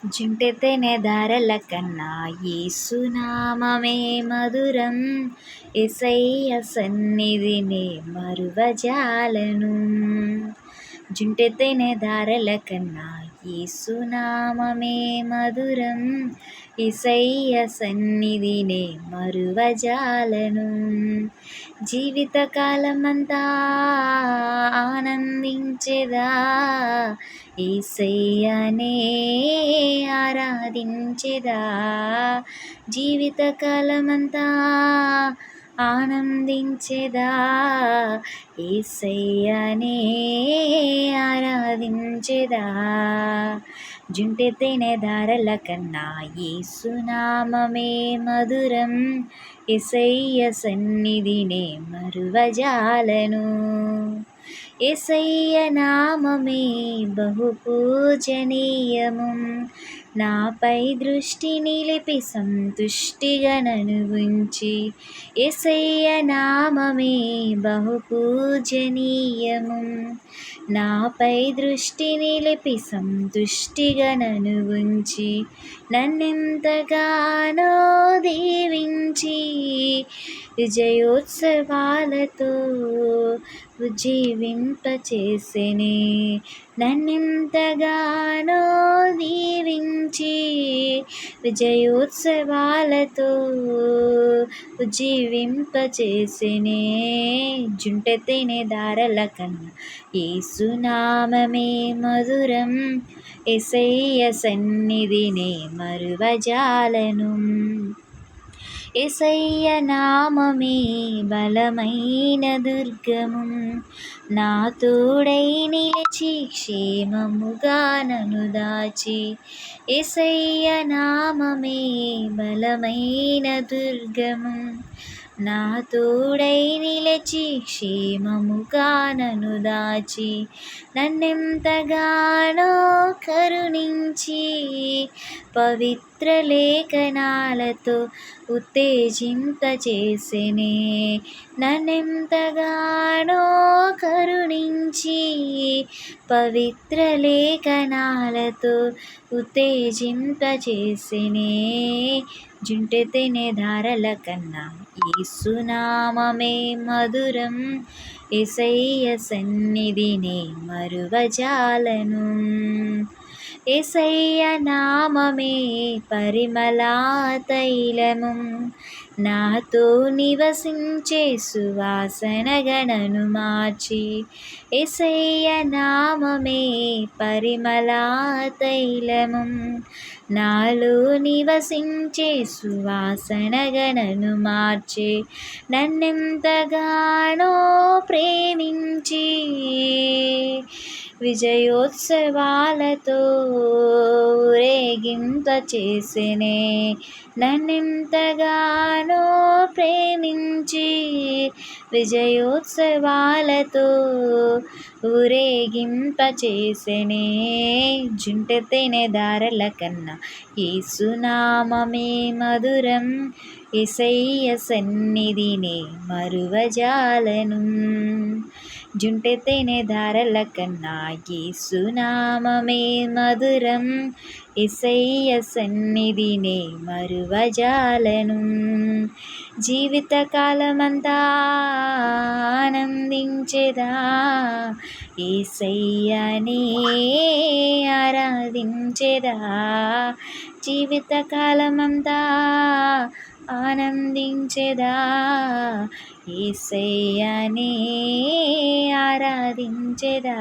జుంటెతేనె ధారల కన్నా యేసునామమే మధురం. యేసయ్య సన్నిధినే మరువజాలను. జుంటెతేనె ధారల కన్నా యేసునామమే మధురం. యేసయ్య సన్నిధినే మరువజాలను. జీవితకాలమంతా ఆనందించెదా, యేసయ్యనే ఆరాధించెదా. జీవితకాలమంతా ఆనందించెదా, యేసయ్యనే ఆరాధించెదా. జుంటెతేనె ధారల కన్నా యేసునామమే మధురం. యేసయ్య సన్నిధినే మరువజాలను. యేసయ్య నామమే బహు పూజనీయము. నాపై దృష్టి నిలిపి సంతుష్టిగా నన్ను ఉంచి. యేసయ్య నామమే బహు పూజనీయము. నాపై దృష్టి నిలిపి సంతుష్టిగా నన్ను ఉంచి. నన్నెంతగానో దీవించి విజయోత్సవాలతో ఉజ్జీవింపచేసెనే. నన్నెంతగానో దీవించి విజయోత్సవాలతో ఉజ్జీవింపచేసెనే. జుంటెతేనె ధారల కన్నా యేసునామమే మధురం. యేసయ్య సన్నిధినే మరువజాలను. యేసయ్య నామమే బలమైన దుర్గము. నా తోడై నిలిచి క్షేమముగా నన్ను దాచి. యేసయ్య నామమే బలమైన దుర్గము. నా తోడై నిలిచి క్షేమముగా నన్ను దాచి. నన్నెంతగానో కరుణించి పవిత్ర లేఖనాలతో ఉత్తేజింపచేసెనే. నన్నెంతగానో కరుణించి పవిత్ర లేఖనాలతో ఉత్తేజింపచేసెనే. జుంటెతేనె ధారల కన్నా యేసునామమే మధురం. యేసయ్య సన్నిధినే మరువజాలను. యేసయ్య నామమే పరిమళ తైలము. నాతో నివసించే సువాసనగా నన్ను మార్చి. యేసయ్య నామమే పరిమళ తైలము. నాలో నివసించే సువాసనగా నన్ను మార్చి. నన్నెంతగానో ప్రేమించి విజయోత్సవాలతో ఊరేగింపచేసెనే. నన్నెంతగానో ప్రేమించి విజయోత్సవాలతో ఊరేగింపచేసెనే. జుంటెతేనె ధారల కన్నా యేసునామమే మధురం. యేసయ్య సన్నిధినే మరువజాలను. జుంటెతేనె ధారల కన్నా యేసునామమే మధురం. యేసయ్య సన్నిధినే మరువజాలను. జీవితకాలమంతా ఆనందించెదా, యేసయ్యనే ఆరాధించెదా. జీవితకాలమంతా ఆనందించెదా, యేసయ్యనే ఆరాధించెదా.